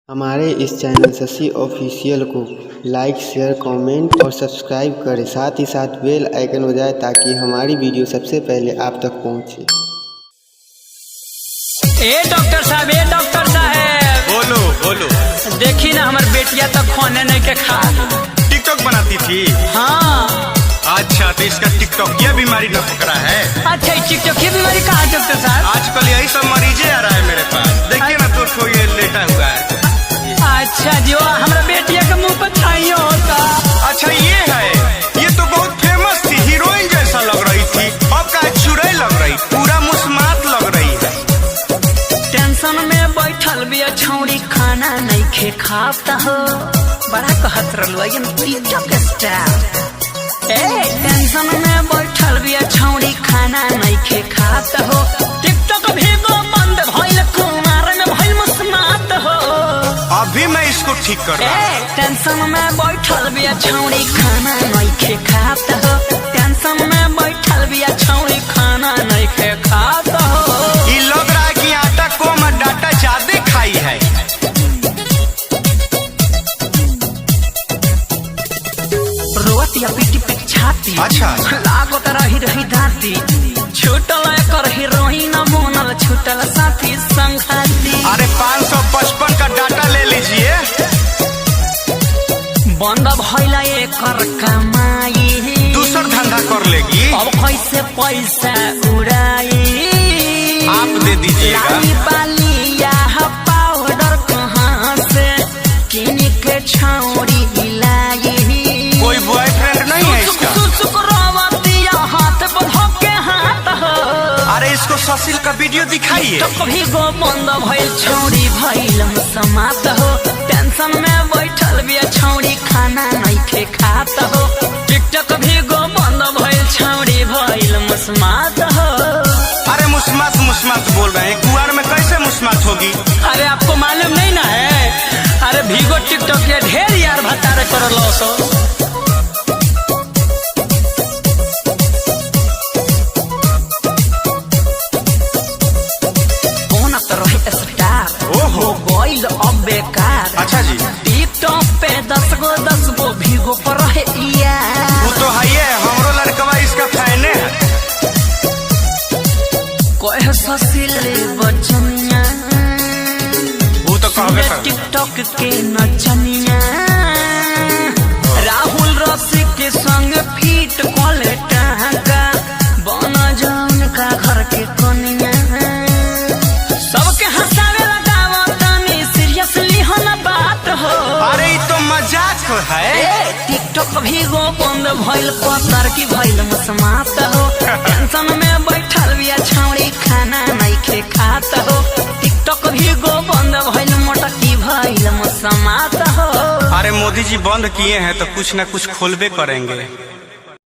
हमारे इस चैनल शशि ऑफिशियल को लाइक, share, comment और सब्सक्राइब करें। साथ ही साथ बेल आइकन बजाएं ताकि हमारी वीडियो सबसे पहले आप तक पहुंचे। डॉक्टर साहब बोलो बोलो। देखी ना हमार बेटिया तो खाने नहीं के खा टिकटॉक बनाती थी। हाँ अच्छा, तो इसका टिकटॉक ये बीमारी न पकड़ा है। अच्छा, टिकटॉक की बीमारी कहा डॉक्टर साहब? आजकल यही सब मरीजे आ रहा है मेरे पास। देखिए ना, तो ये लेटा हुआ है। अच्छा जो हमारा बेटिया के मुंह पर छाई होता। अच्छा ये है, ये तो बहुत फेमस थी, हीरोइन जैसा लग रही थी। अब का चुड़ैल लग रही, पूरा मुस्मात लग रही है। टेंशन में बैठल बिया छौड़ी, खाना नहीं खे खाता हो। बड़ा कहत रहलो ये टिकटॉक स्टार। टेंशन में बैठल बिया छौड़ी, खाना नहीं खे खाता हो। टिकटॉक भी बंद भइल, कुमार में भइल मुस्मात हो। अभी मैं इसको ठीक कर रहा हूँ। टेंशन में बैठल बिया छौड़ी, खाना नहीं खे खाता हो। टेंशन में बैठल बिया छौड़ी, खाना नहीं खे खाता हो। ये लग रहा है कि आटा कम और डाटा ज्यादा खाई है। रोतिया पीटी पीट छाती, अच्छा लागत रही रही दाती। छूटल कर हीरोइन बनल, छूटल साथी संघाती। अरे 555 का डाटा ले लीजिए। बंद भइला एकर कमाई, दूसर धंधा कर लेगी। अब कैसे पैसा उड़ाई? आप दे दीजिएगा। लाली बाली या पाउडर कहाँ से किन के छौड़ी लाई? कोई बॉयफ्रेंड नहीं है इसका? हाथ बढ़ो के हाथ हो। अरे इसको ससिल का वीडियो दिखाइए। तो कभी गो बंद भइल छौड़ी, भइल समात हो। टेंशन में बैठल बिया छौड़ी, खाना नहीं खे खाता हो। टिकटॉक भी गो बंद भइल छौड़ी, भइल मुस्मात हो। अरे मुस्मात बोल रहे हैं, कुआर में कैसे मुस्मात होगी? अरे आपको मालूम नहीं ना है? अरे भीगो टिकटॉक ये ढेर यार भतारे कर लो सो। ओहो मोबाइल अब बेकार। अच्छा जी। टिकटॉक पे 10 गो भीगो पर रहे यार। वो तो है, हमरो लड़कवा इसका फैन है। कोई ससिल बचनिया, वो तो कहबे कर। टिकटॉक के नचनिया। राहुल रसिक के संग फीट कॉले टाका, बना जाऊन का घर के कनिया। सबके हंसावे लगावा तनी, सीरियसली हो ना बात हो। अरे ये तो मजाक है। टिकटॉक भी गो बंद भइल, पतर की भइल मुस्मात हो। टेंशन में बैठल बिया छौड़ी, खाना नहीं खे खाता हो। टिकटॉक भी गो बंद भइल, मोटकी भइल मुस्मात हो। अरे मोदी जी बंद किए हैं तो कुछ न कुछ खोलबे करेंगे।